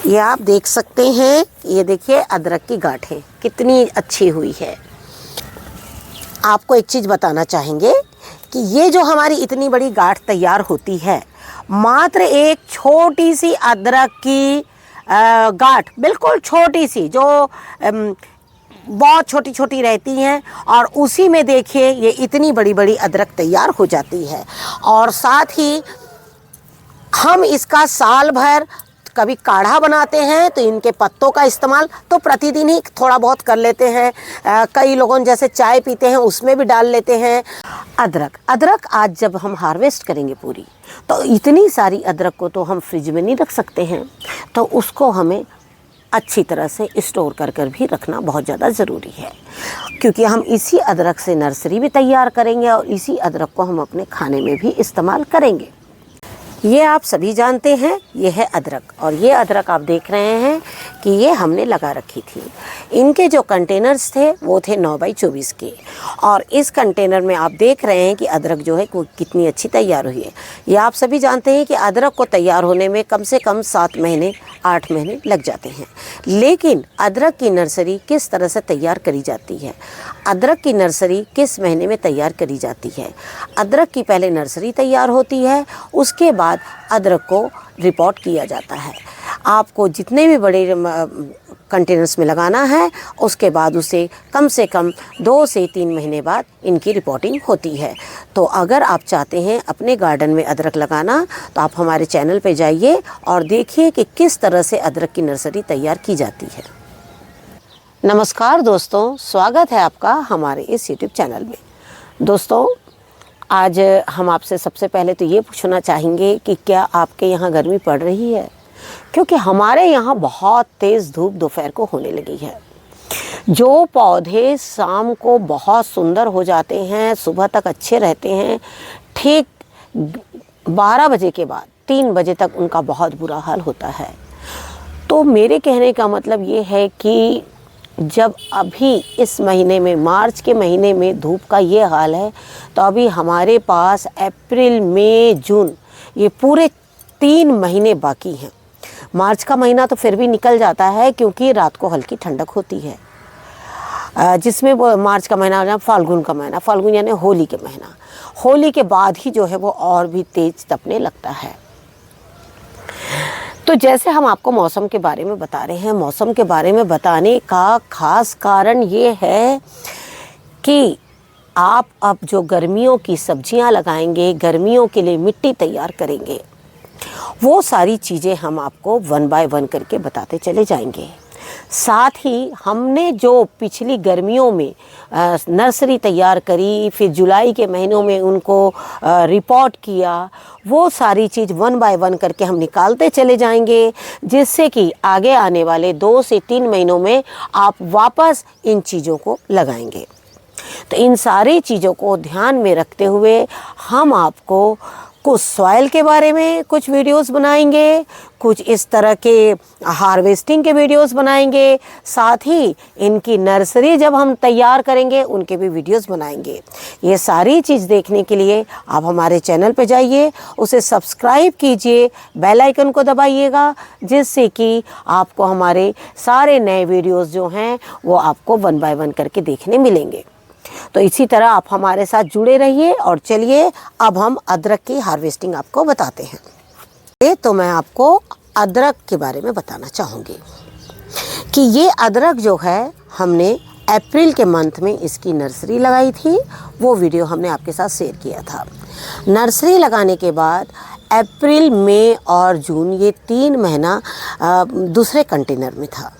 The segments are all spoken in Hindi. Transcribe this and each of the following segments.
ये आप देख सकते हैं, ये देखिए अदरक की गांठें कितनी अच्छी हुई है। आपको एक चीज़ बताना चाहेंगे कि ये जो हमारी इतनी बड़ी गांठ तैयार होती है, मात्र एक छोटी सी अदरक की गांठ, बिल्कुल छोटी सी, जो बहुत छोटी छोटी रहती हैं, और उसी में देखिए ये इतनी बड़ी बड़ी अदरक तैयार हो जाती है। और साथ ही हम इसका साल भर कभी काढ़ा बनाते हैं तो इनके पत्तों का इस्तेमाल तो प्रतिदिन ही थोड़ा बहुत कर लेते हैं। कई लोगों जैसे चाय पीते हैं उसमें भी डाल लेते हैं। अदरक आज जब हम हार्वेस्ट करेंगे पूरी, तो इतनी सारी अदरक को तो हम फ्रिज में नहीं रख सकते हैं, तो उसको हमें अच्छी तरह से स्टोर कर भी रखना बहुत ज़्यादा ज़रूरी है, क्योंकि हम इसी अदरक से नर्सरी भी तैयार करेंगे और इसी अदरक को हम अपने खाने में भी इस्तेमाल करेंगे। ये आप सभी जानते हैं, ये है अदरक, और ये अदरक आप देख रहे हैं कि ये हमने लगा रखी थी। इनके जो कंटेनर्स थे वो थे 9x24 के, और इस कंटेनर में आप देख रहे हैं कि अदरक जो है वो कितनी अच्छी तैयार हुई है। ये आप सभी जानते हैं कि अदरक को तैयार होने में कम से कम 7 महीने 8 महीने लग जाते हैं। लेकिन अदरक की नर्सरी किस तरह से तैयार करी जाती है, अदरक की नर्सरी किस महीने में तैयार करी जाती है। अदरक की पहले नर्सरी तैयार होती है, उसके बाद अदरक को रिपोर्ट किया जाता है। आपको जितने भी बड़े कंटेनर्स में लगाना है, उसके बाद उसे कम से कम 2 से 3 महीने बाद इनकी रिपोर्टिंग होती है। तो अगर आप चाहते हैं अपने गार्डन में अदरक लगाना, तो आप हमारे चैनल पे जाइए और देखिए कि किस तरह से अदरक की नर्सरी तैयार की जाती है। नमस्कार दोस्तों, स्वागत है आपका हमारे इस यूट्यूब चैनल में। दोस्तों, आज हम आपसे सबसे पहले तो ये पूछना चाहेंगे कि क्या आपके यहाँ गर्मी पड़ रही है, क्योंकि हमारे यहाँ बहुत तेज़ धूप दोपहर को होने लगी है। जो पौधे शाम को बहुत सुंदर हो जाते हैं, सुबह तक अच्छे रहते हैं, ठीक 12 बजे के बाद 3 बजे तक उनका बहुत बुरा हाल होता है। तो मेरे कहने का मतलब ये है कि जब अभी इस महीने में, मार्च के महीने में धूप का ये हाल है, तो अभी हमारे पास अप्रैल मई जून ये पूरे 3 महीने बाकी हैं। मार्च का महीना तो फिर भी निकल जाता है क्योंकि रात को हल्की ठंडक होती है, जिसमें वो मार्च का महीना, फाल्गुन का महीना, फाल्गुन यानी होली के महीना, होली के बाद ही जो है वो और भी तेज़ तपने लगता है। तो जैसे हम आपको मौसम के बारे में बता रहे हैं, मौसम के बारे में बताने का खास कारण ये है कि आप अब जो गर्मियों की सब्जियां लगाएंगे, गर्मियों के लिए मिट्टी तैयार करेंगे, वो सारी चीज़ें हम आपको 1 बाय 1 करके बताते चले जाएंगे। साथ ही हमने जो पिछली गर्मियों में नर्सरी तैयार करी, फिर जुलाई के महीनों में उनको रिपोर्ट किया, वो सारी चीज़ 1 बाय 1 करके हम निकालते चले जाएंगे, जिससे कि आगे आने वाले 2 से 3 महीनों में आप वापस इन चीज़ों को लगाएंगे। तो इन सारी चीज़ों को ध्यान में रखते हुए हम आपको कुछ सॉइल के बारे में कुछ वीडियोस बनाएंगे, कुछ इस तरह के हार्वेस्टिंग के वीडियोस बनाएंगे, साथ ही इनकी नर्सरी जब हम तैयार करेंगे उनके भी वीडियोस बनाएंगे। ये सारी चीज़ देखने के लिए आप हमारे चैनल पे जाइए, उसे सब्सक्राइब कीजिए, बेल आइकन को दबाइएगा, जिससे कि आपको हमारे सारे नए वीडियोस जो हैं वो आपको 1 बाय 1 करके देखने मिलेंगे। तो इसी तरह आप हमारे साथ जुड़े रहिए। और चलिए अब हम अदरक की हार्वेस्टिंग आपको बताते हैं। तो मैं आपको अदरक के बारे में बताना चाहूँगी कि ये अदरक जो है हमने अप्रैल के मंथ में इसकी नर्सरी लगाई थी, वो वीडियो हमने आपके साथ शेयर किया था। नर्सरी लगाने के बाद अप्रैल, मई और जून ये 3 महीना दूसरे कंटेनर में था।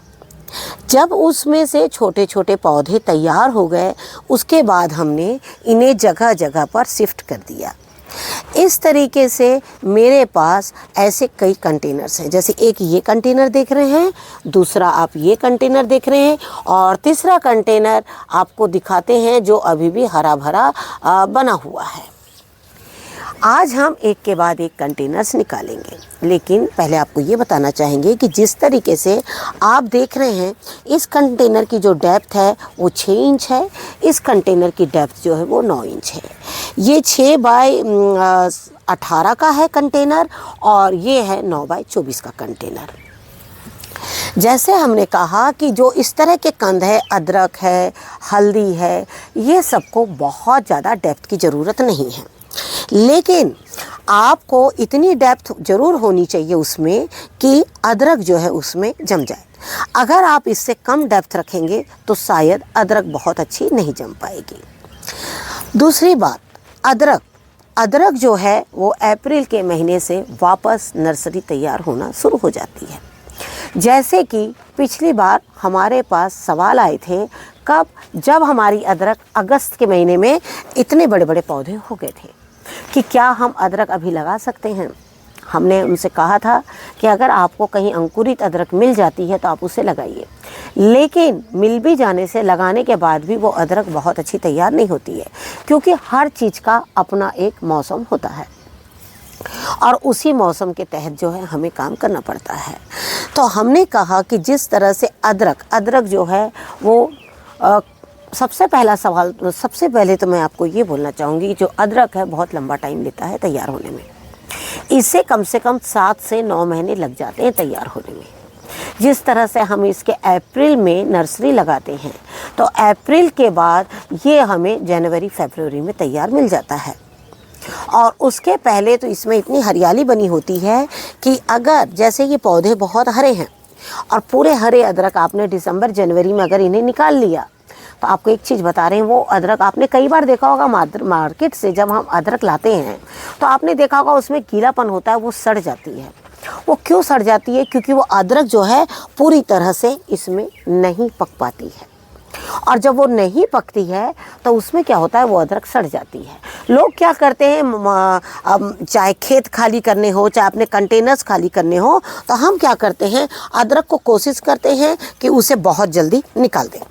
जब उसमें से छोटे छोटे पौधे तैयार हो गए, उसके बाद हमने इन्हें जगह जगह पर शिफ्ट कर दिया। इस तरीके से मेरे पास ऐसे कई कंटेनर्स हैं, जैसे एक ये कंटेनर देख रहे हैं, दूसरा आप ये कंटेनर देख रहे हैं, और तीसरा कंटेनर आपको दिखाते हैं जो अभी भी हरा भरा बना हुआ है। आज हम एक के बाद एक कंटेनर्स निकालेंगे, लेकिन पहले आपको ये बताना चाहेंगे कि जिस तरीके से आप देख रहे हैं, इस कंटेनर की जो डेप्थ है वो 6 इंच है, इस कंटेनर की डेप्थ जो है वो 9 इंच है। ये 6 बाय 18 का है कंटेनर, और ये है 9 बाय 24 का कंटेनर। जैसे हमने कहा कि जो इस तरह के कंद है, अदरक है, हल्दी है, ये सबको बहुत ज़्यादा डेप्थ की ज़रूरत नहीं है, लेकिन आपको इतनी डेप्थ ज़रूर होनी चाहिए उसमें कि अदरक जो है उसमें जम जाए। अगर आप इससे कम डेप्थ रखेंगे तो शायद अदरक बहुत अच्छी नहीं जम पाएगी। दूसरी बात, अदरक जो है वो अप्रैल के महीने से वापस नर्सरी तैयार होना शुरू हो जाती है। जैसे कि पिछली बार हमारे पास सवाल आए थे, कब, जब हमारी अदरक अगस्त के महीने में इतने बड़े बड़े पौधे हो गए थे कि क्या हम अदरक अभी लगा सकते हैं। हमने उनसे कहा था कि अगर आपको कहीं अंकुरित अदरक मिल जाती है तो आप उसे लगाइए, लेकिन मिल भी जाने से लगाने के बाद भी वो अदरक बहुत अच्छी तैयार नहीं होती है, क्योंकि हर चीज़ का अपना एक मौसम होता है और उसी मौसम के तहत जो है हमें काम करना पड़ता है। तो हमने कहा कि जिस तरह से अदरक जो है वो सबसे पहले तो मैं आपको ये बोलना चाहूँगी, जो अदरक है बहुत लंबा टाइम लेता है तैयार होने में। इसे कम से कम 7 से 9 महीने लग जाते हैं तैयार होने में। जिस तरह से हम इसके अप्रैल में नर्सरी लगाते हैं तो अप्रैल के बाद ये हमें जनवरी फरवरी में तैयार मिल जाता है। और उसके पहले तो इसमें इतनी हरियाली बनी होती है कि अगर जैसे ये पौधे बहुत हरे हैं और पूरे हरे अदरक आपने दिसंबर जनवरी में अगर इन्हें निकाल लिया, तो आपको एक चीज़ बता रहे हैं, वो अदरक आपने कई बार देखा होगा मार्केट से जब हम अदरक लाते हैं तो आपने देखा होगा उसमें गीलापन होता है, वो सड़ जाती है। वो क्यों सड़ जाती है? क्योंकि वो अदरक जो है पूरी तरह से इसमें नहीं पक पाती है, और जब वो नहीं पकती है तो उसमें क्या होता है, वो अदरक सड़ जाती है। लोग क्या करते हैं, चाहे खेत खाली करने हो, चाहे अपने कंटेनर्स खाली करने हो, तो हम क्या करते हैं, अदरक को कोशिश करते हैं कि उसे बहुत जल्दी निकाल दें।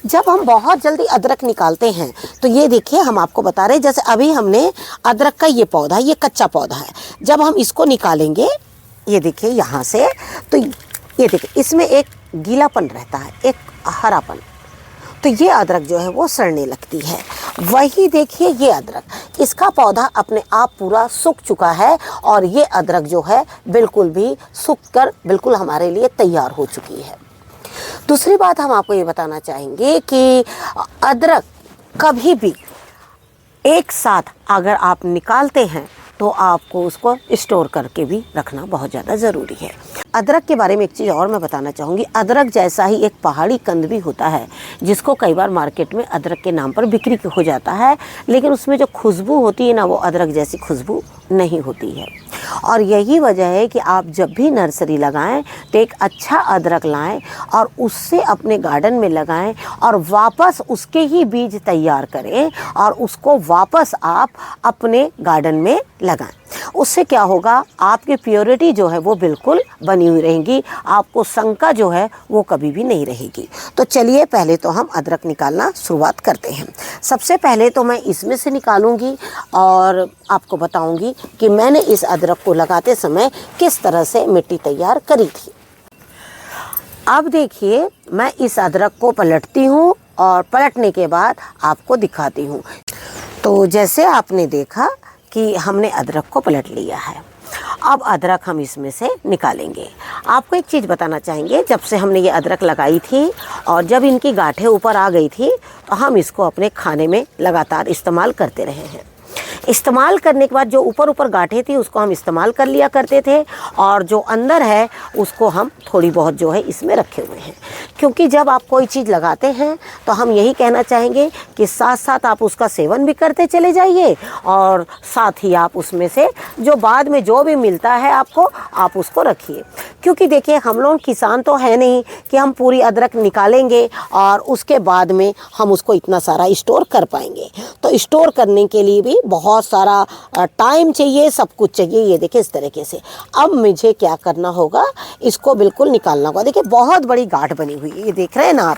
जब हम बहुत जल्दी अदरक निकालते हैं तो ये देखिए, हम आपको बता रहे हैं, जैसे अभी हमने अदरक का ये पौधा, ये कच्चा पौधा है, जब हम इसको निकालेंगे, ये देखिए यहाँ से, तो ये देखिए इसमें एक गीलापन रहता है, एक हरापन, तो ये अदरक जो है वो सड़ने लगती है। वही देखिए ये अदरक, इसका पौधा अपने आप पूरा सूख चुका है और ये अदरक जो है बिल्कुल भी सूख कर बिल्कुल हमारे लिए तैयार हो चुकी है। दूसरी बात हम आपको ये बताना चाहेंगे कि अदरक कभी भी एक साथ अगर आप निकालते हैं तो आपको उसको स्टोर करके भी रखना बहुत ज़्यादा ज़रूरी है। अदरक के बारे में एक चीज़ और मैं बताना चाहूँगी, अदरक जैसा ही एक पहाड़ी कंद भी होता है जिसको कई बार मार्केट में अदरक के नाम पर बिक्री हो जाता है, लेकिन उसमें जो खुशबू होती है ना, वो अदरक जैसी खुशबू नहीं होती है। और यही वजह है कि आप जब भी नर्सरी लगाएं तो एक अच्छा अदरक लाएं और उससे अपने गार्डन में लगाएं और वापस उसके ही बीज तैयार करें और उसको वापस आप अपने गार्डन में लगाएं। उससे क्या होगा, आपकी प्योरिटी जो है वो बिल्कुल बनी हुई रहेगी, आपको शंका जो है वो कभी भी नहीं रहेगी। तो चलिए पहले तो हम अदरक निकालना शुरुआत करते हैं। सबसे पहले तो मैं इसमें से निकालूंगी और आपको बताऊंगी कि मैंने इस अदरक को लगाते समय किस तरह से मिट्टी तैयार करी थी। अब देखिए, मैं इस अदरक को पलटती हूँ और पलटने के बाद आपको दिखाती हूँ। तो जैसे आपने देखा कि हमने अदरक को पलट लिया है, अब अदरक हम इसमें से निकालेंगे। आपको एक चीज़ बताना चाहेंगे, जब से हमने ये अदरक लगाई थी और जब इनकी गांठें ऊपर आ गई थी तो हम इसको अपने खाने में लगातार इस्तेमाल करते रहे हैं। इस्तेमाल करने के बाद जो ऊपर गांठें थी उसको हम इस्तेमाल कर लिया करते थे और जो अंदर है उसको हम थोड़ी बहुत जो है इसमें रखे हुए हैं। क्योंकि जब आप कोई चीज़ लगाते हैं तो हम यही कहना चाहेंगे कि साथ साथ आप उसका सेवन भी करते चले जाइए और साथ ही आप उसमें से जो बाद में जो भी मिलता है आपको, आप उसको रखिए। क्योंकि देखिए, हम लोग किसान तो है नहीं कि हम पूरी अदरक निकालेंगे और उसके बाद में हम उसको इतना सारा स्टोर कर पाएंगे। तो स्टोर करने के लिए भी बहुत सारा टाइम चाहिए, सब कुछ चाहिए। ये देखिए इस तरीके से। अब मुझे क्या करना होगा, इसको बिल्कुल निकालना होगा। देखिए बहुत बड़ी गांठ बनी हुई है, ये देख रहे हैं ना आप।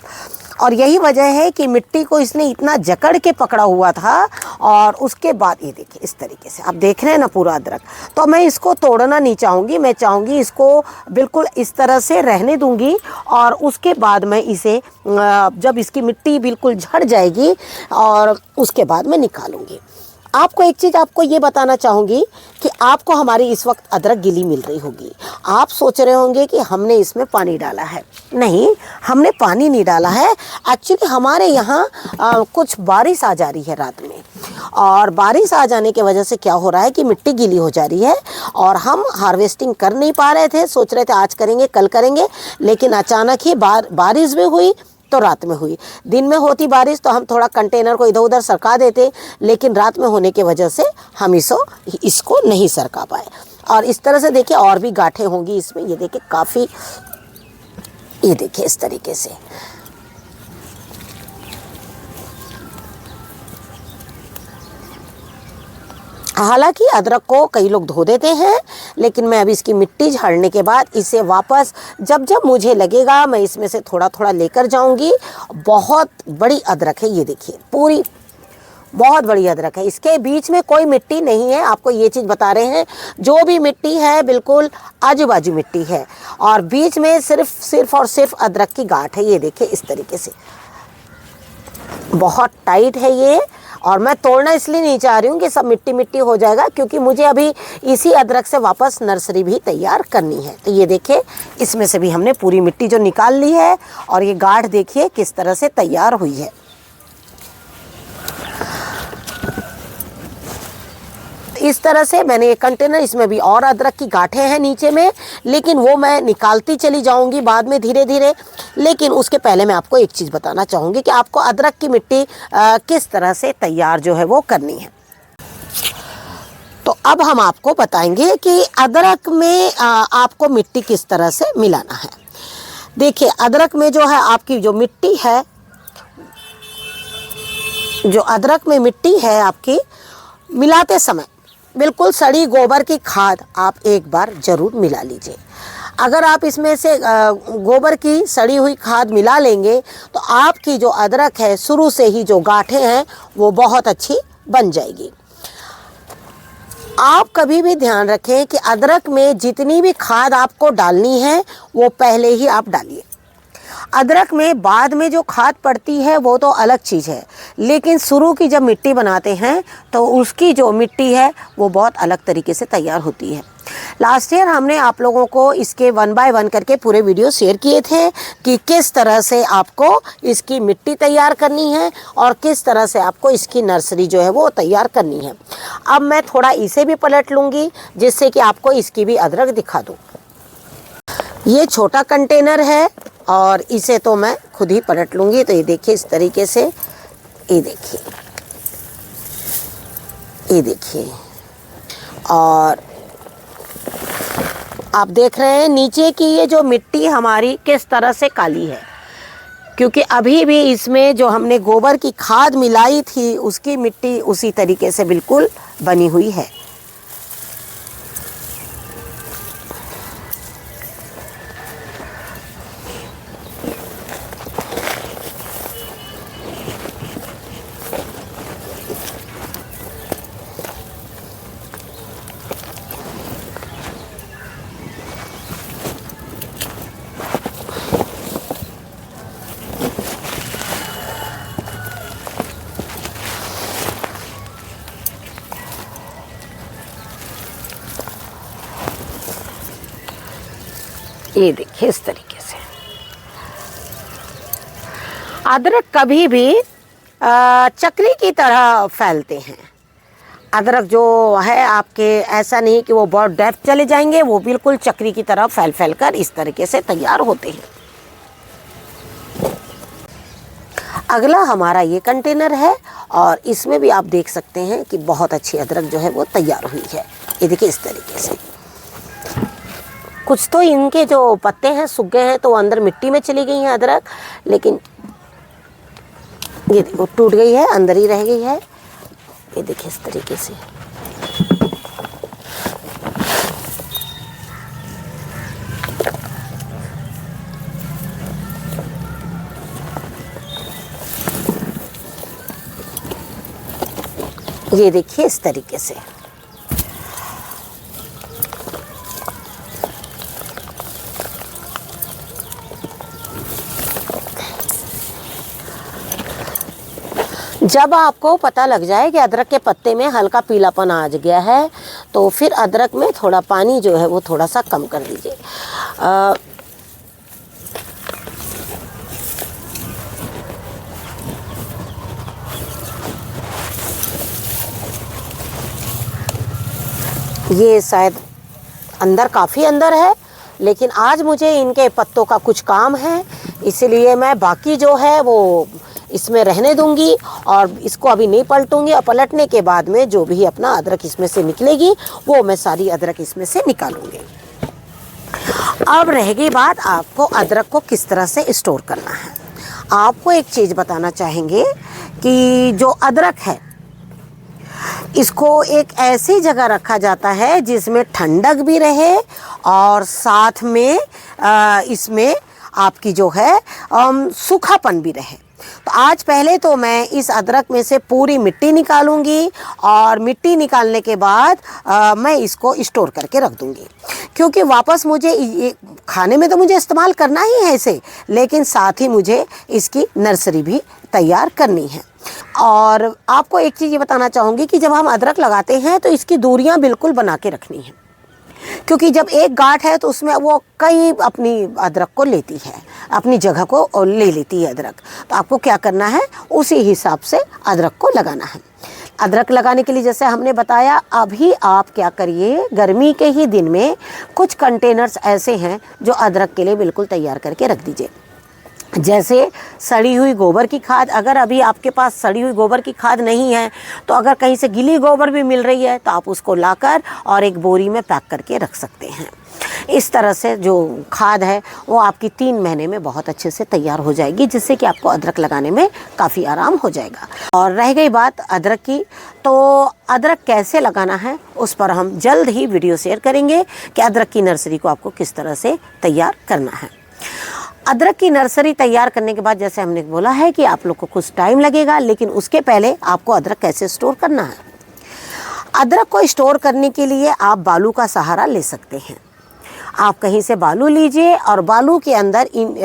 और यही वजह है कि मिट्टी को इसने इतना जकड़ के पकड़ा हुआ था और उसके बाद ये देखिए इस तरीके से आप देख रहे हैं ना पूरा अदरक। तो मैं इसको तोड़ना नहीं चाहूँगी, मैं चाहूँगी इसको बिल्कुल इस तरह से रहने दूँगी और उसके बाद मैं इसे जब इसकी मिट्टी बिल्कुल झड़ जाएगी और उसके बाद मैं निकालूँगी। आपको एक चीज़ आपको ये बताना चाहूँगी कि आपको हमारी इस वक्त अदरक गीली मिल रही होगी। आप सोच रहे होंगे कि हमने इसमें पानी डाला है। नहीं, हमने पानी नहीं डाला है। एक्चुअली हमारे यहाँ कुछ बारिश आ जा रही है रात में, और बारिश आ जाने की वजह से क्या हो रहा है कि मिट्टी गीली हो जा रही है और हम हार्वेस्टिंग कर नहीं पा रहे थे। सोच रहे थे आज करेंगे कल करेंगे, लेकिन अचानक ही बारिश भी हुई तो रात में हुई। दिन में होती बारिश तो हम थोड़ा कंटेनर को इधर उधर सरका देते, लेकिन रात में होने की वजह से हम इसको नहीं सरका पाए। और इस तरह से देखिए और भी गांठें होंगी इसमें। ये देखिए काफ़ी, ये देखिए इस तरीके से। हालांकि अदरक को कई लोग धो देते हैं, लेकिन मैं अभी इसकी मिट्टी झाड़ने के बाद इसे वापस जब जब मुझे लगेगा मैं इसमें से थोड़ा थोड़ा लेकर जाऊंगी। बहुत बड़ी अदरक है, ये देखिए पूरी बहुत बड़ी अदरक है। इसके बीच में कोई मिट्टी नहीं है, आपको ये चीज़ बता रहे हैं। जो भी मिट्टी है बिल्कुल आजू बाजू मिट्टी है, और बीच में सिर्फ और सिर्फ अदरक की गांठ है। ये देखिए इस तरीके से बहुत टाइट है ये। और मैं तोड़ना इसलिए नहीं चाह रही हूँ कि सब मिट्टी मिट्टी हो जाएगा, क्योंकि मुझे अभी इसी अदरक से वापस नर्सरी भी तैयार करनी है। तो ये देखिए इसमें से भी हमने पूरी मिट्टी जो निकाल ली है, और ये गांठ देखिए किस तरह से तैयार हुई है। इस तरह से मैंने ये कंटेनर, इसमें भी और अदरक की गांठें हैं नीचे में, लेकिन वो मैं निकालती चली जाऊंगी बाद में धीरे धीरे। लेकिन उसके पहले मैं आपको एक चीज़ बताना चाहूँगी कि आपको अदरक की मिट्टी किस तरह से तैयार जो है वो करनी है। तो अब हम आपको बताएंगे कि अदरक में आपको मिट्टी किस तरह से मिलाना है। देखिए अदरक में जो है आपकी जो मिट्टी है, जो अदरक में मिट्टी है आपकी, मिलाते समय बिल्कुल सड़ी गोबर की खाद आप एक बार ज़रूर मिला लीजिए। अगर आप इसमें से गोबर की सड़ी हुई खाद मिला लेंगे तो आपकी जो अदरक है शुरू से ही जो गांठें हैं वो बहुत अच्छी बन जाएगी। आप कभी भी ध्यान रखें कि अदरक में जितनी भी खाद आपको डालनी है वो पहले ही आप डालिए। अदरक में बाद में जो खाद पड़ती है वो तो अलग चीज़ है, लेकिन शुरू की जब मिट्टी बनाते हैं तो उसकी जो मिट्टी है वो बहुत अलग तरीके से तैयार होती है। लास्ट ईयर हमने आप लोगों को इसके 1 बाय 1 करके पूरे वीडियो शेयर किए थे कि किस तरह से आपको इसकी मिट्टी तैयार करनी है और किस तरह से आपको इसकी नर्सरी जो है वो तैयार करनी है। अब मैं थोड़ा इसे भी पलट लूँगी जिससे कि आपको इसकी भी अदरक दिखा दूँ। ये छोटा कंटेनर है और इसे तो मैं खुद ही पलट लूँगी। तो ये देखिए इस तरीके से, ये देखिए, ये देखिए, और आप देख रहे हैं नीचे की ये जो मिट्टी हमारी किस तरह से काली है, क्योंकि अभी भी इसमें जो हमने गोबर की खाद मिलाई थी उसकी मिट्टी उसी तरीके से बिल्कुल बनी हुई है। ये देखिए इस तरीके से। अदरक कभी भी चक्री की तरह फैलते हैं। अदरक जो है आपके, ऐसा नहीं कि वो बहुत डेप्थ चले जाएंगे, वो बिल्कुल चक्री की तरह फैल फैल कर इस तरीके से तैयार होते हैं। अगला हमारा ये कंटेनर है और इसमें भी आप देख सकते हैं कि बहुत अच्छी अदरक जो है वो तैयार हुई है। ये देखिए इस तरीके से। कुछ तो इनके जो पत्ते हैं सूख गए हैं तो वो अंदर मिट्टी में चली गई हैं अदरक, लेकिन ये देखो टूट गई है, अंदर ही रह गई है। ये देखिए इस तरीके से। ये देखिए इस तरीके से। जब आपको पता लग जाए कि अदरक के पत्ते में हल्का पीलापन आ गया है तो फिर अदरक में थोड़ा पानी जो है वो थोड़ा सा कम कर दीजिए। ये शायद अंदर काफ़ी अंदर है, लेकिन आज मुझे इनके पत्तों का कुछ काम है, इसलिए मैं बाकी जो है वो इसमें रहने दूंगी और इसको अभी नहीं पलटूंगी। और पलटने के बाद में जो भी अपना अदरक इसमें से निकलेगी वो मैं सारी अदरक इसमें से निकालूंगी। अब रह गई बात आपको अदरक को किस तरह से स्टोर करना है। आपको एक चीज़ बताना चाहेंगे कि जो अदरक है इसको एक ऐसी जगह रखा जाता है जिसमें ठंडक भी रहे और साथ में इसमें आपकी जो है सूखापन भी रहे। तो आज पहले तो मैं इस अदरक में से पूरी मिट्टी निकालूंगी और मिट्टी निकालने के बाद मैं इसको स्टोर करके रख दूंगी, क्योंकि वापस मुझे ये खाने में तो मुझे इस्तेमाल करना ही है इसे, लेकिन साथ ही मुझे इसकी नर्सरी भी तैयार करनी है। और आपको एक चीज़ ये बताना चाहूँगी कि जब हम अदरक लगाते हैं तो इसकी दूरियाँ बिल्कुल बना के रखनी है, क्योंकि जब एक गांठ है तो उसमें वो कई अपनी अदरक को लेती है, अपनी जगह को ले लेती है अदरक। तो आपको क्या करना है, उसी हिसाब से अदरक को लगाना है। अदरक लगाने के लिए जैसे हमने बताया, अभी आप क्या करिए, गर्मी के ही दिन में कुछ कंटेनर्स ऐसे हैं जो अदरक के लिए बिल्कुल तैयार करके रख दीजिए। जैसे सड़ी हुई गोबर की खाद, अगर अभी आपके पास सड़ी हुई गोबर की खाद नहीं है तो अगर कहीं से गीली गोबर भी मिल रही है तो आप उसको लाकर और एक बोरी में पैक करके रख सकते हैं। इस तरह से जो खाद है वो आपकी 3 महीने में बहुत अच्छे से तैयार हो जाएगी, जिससे कि आपको अदरक लगाने में काफ़ी आराम हो जाएगा। और रह गई बात अदरक की, तो अदरक कैसे लगाना है उस पर हम जल्द ही वीडियो शेयर करेंगे कि अदरक की नर्सरी को आपको किस तरह से तैयार करना है। अदरक की नर्सरी तैयार करने के बाद जैसे हमने बोला है कि आप लोग को कुछ टाइम लगेगा, लेकिन उसके पहले आपको अदरक कैसे स्टोर करना है। अदरक को स्टोर करने के लिए आप बालू का सहारा ले सकते हैं। आप कहीं से बालू लीजिए और बालू के अंदर इन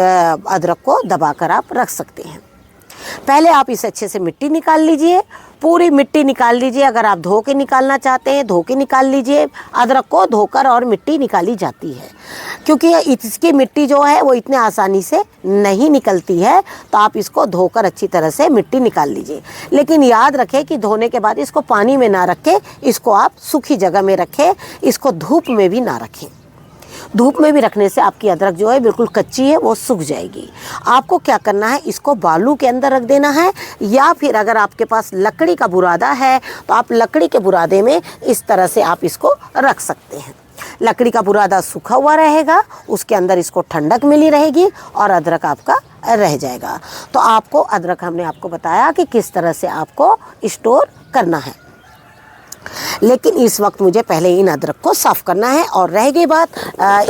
अदरक को दबाकर आप रख सकते हैं। पहले आप इसे अच्छे से मिट्टी निकाल लीजिए, पूरी मिट्टी निकाल लीजिए। अगर आप धो के निकालना चाहते हैं धो के निकाल लीजिए। अदरक को धोकर और मिट्टी निकाली जाती है, क्योंकि इसकी मिट्टी जो है वो इतने आसानी से नहीं निकलती है, तो आप इसको धोकर अच्छी तरह से मिट्टी निकाल लीजिए। लेकिन याद रखें कि धोने के बाद इसको पानी में ना रखें, इसको आप सूखी जगह में रखें, इसको धूप में भी ना रखें। धूप में भी रखने से आपकी अदरक जो है बिल्कुल कच्ची है, वो सूख जाएगी। आपको क्या करना है, इसको बालू के अंदर रख देना है, या फिर अगर आपके पास लकड़ी का बुरादा है तो आप लकड़ी के बुरादे में इस तरह से आप इसको रख सकते हैं। लकड़ी का बुरादा सूखा हुआ रहेगा, उसके अंदर इसको ठंडक मिली रहेगी और अदरक आपका रह जाएगा। तो आपको अदरक हमने आपको बताया कि किस तरह से आपको स्टोर करना है, लेकिन इस वक्त मुझे पहले इन अदरक को साफ़ करना है। और रह गई बात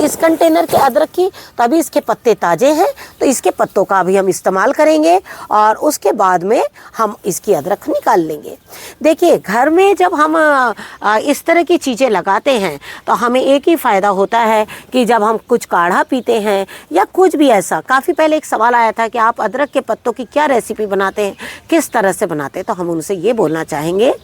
इस कंटेनर के अदरक की, तो अभी इसके पत्ते ताज़े हैं तो इसके पत्तों का भी हम इस्तेमाल करेंगे और उसके बाद में हम इसकी अदरक निकाल लेंगे। देखिए, घर में जब हम इस तरह की चीज़ें लगाते हैं तो हमें एक ही फ़ायदा होता है कि जब हम कुछ काढ़ा पीते हैं या कुछ भी ऐसा। काफ़ी पहले एक सवाल आया था कि आप अदरक के पत्तों की क्या रेसिपी बनाते हैं, किस तरह से बनाते हैं, तो हम उनसे ये बोलना चाहेंगे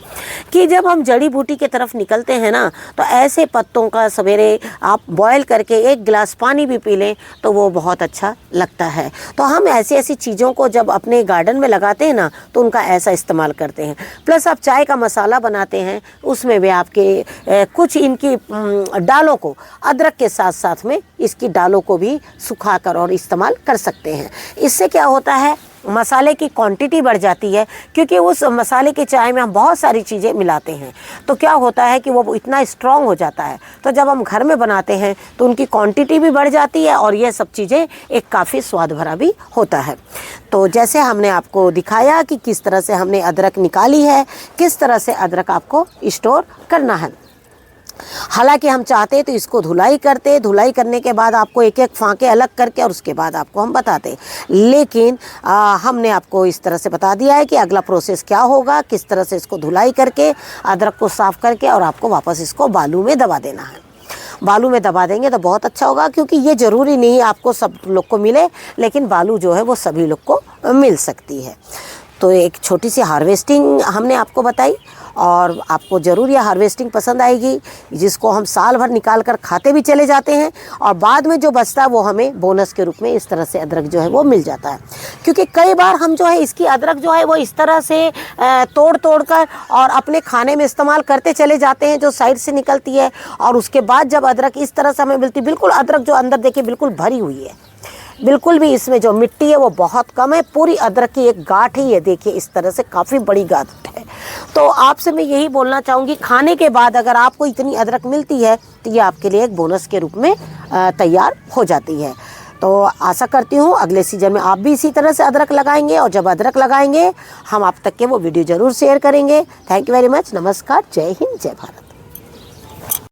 कि जब हम जड़ी बूटी की तरफ निकलते हैं ना, तो ऐसे पत्तों का सवेरे आप बॉयल करके 1 गिलास पानी भी पी लें तो वो बहुत अच्छा लगता है। तो हम ऐसी चीज़ों को जब अपने गार्डन में लगाते हैं ना, तो उनका ऐसा इस्तेमाल करते हैं। प्लस आप चाय का मसाला बनाते हैं, उसमें भी आपके कुछ इनकी डालों को अदरक के साथ साथ में इसकी डालों को भी सुखाकर और इस्तेमाल कर सकते हैं। इससे क्या होता है, मसाले की क्वांटिटी बढ़ जाती है, क्योंकि उस मसाले के चाय में हम बहुत सारी चीज़ें मिलाते हैं। तो क्या होता है कि वो इतना स्ट्रॉन्ग हो जाता है, तो जब हम घर में बनाते हैं तो उनकी क्वांटिटी भी बढ़ जाती है और ये सब चीज़ें एक काफ़ी स्वाद भरा भी होता है। तो जैसे हमने आपको दिखाया कि किस तरह से हमने अदरक निकाली है, किस तरह से अदरक आपको स्टोर करना है। हालांकि हम चाहते तो इसको धुलाई करते, धुलाई करने के बाद आपको एक एक फांके अलग करके और उसके बाद आपको हम बताते, लेकिन हमने आपको इस तरह से बता दिया है कि अगला प्रोसेस क्या होगा, किस तरह से इसको धुलाई करके अदरक को साफ़ करके और आपको वापस इसको बालू में दबा देना है। बालू में दबा देंगे तो बहुत अच्छा होगा, क्योंकि ये ज़रूरी नहीं आपको सब लोग को मिले, लेकिन बालू जो है वो सभी लोग को मिल सकती है। तो एक छोटी सी हार्वेस्टिंग हमने आपको बताई, और आपको ज़रूर यह हार्वेस्टिंग पसंद आएगी, जिसको हम साल भर निकाल कर खाते भी चले जाते हैं, और बाद में जो बचता है वो हमें बोनस के रूप में इस तरह से अदरक जो है वो मिल जाता है। क्योंकि कई बार हम जो है इसकी अदरक जो है वो इस तरह से तोड़ कर और अपने खाने में इस्तेमाल करते चले जाते हैं, जो साइड से निकलती है, और उसके बाद जब अदरक इस तरह से हमें मिलती, बिल्कुल अदरक जो अंदर देखिए बिल्कुल भरी हुई है, बिल्कुल भी इसमें जो मिट्टी है वो बहुत कम है, पूरी अदरक की एक गांठ ही है, देखिए इस तरह से काफ़ी बड़ी गांठ है। तो आपसे मैं यही बोलना चाहूँगी, खाने के बाद अगर आपको इतनी अदरक मिलती है तो ये आपके लिए एक बोनस के रूप में तैयार हो जाती है। तो आशा करती हूँ अगले सीजन में आप भी इसी तरह से अदरक लगाएंगे, और जब अदरक लगाएंगे हम आप तक के वो वीडियो ज़रूर शेयर करेंगे। Thank you very much. नमस्कार, जय हिंद, जय भारत।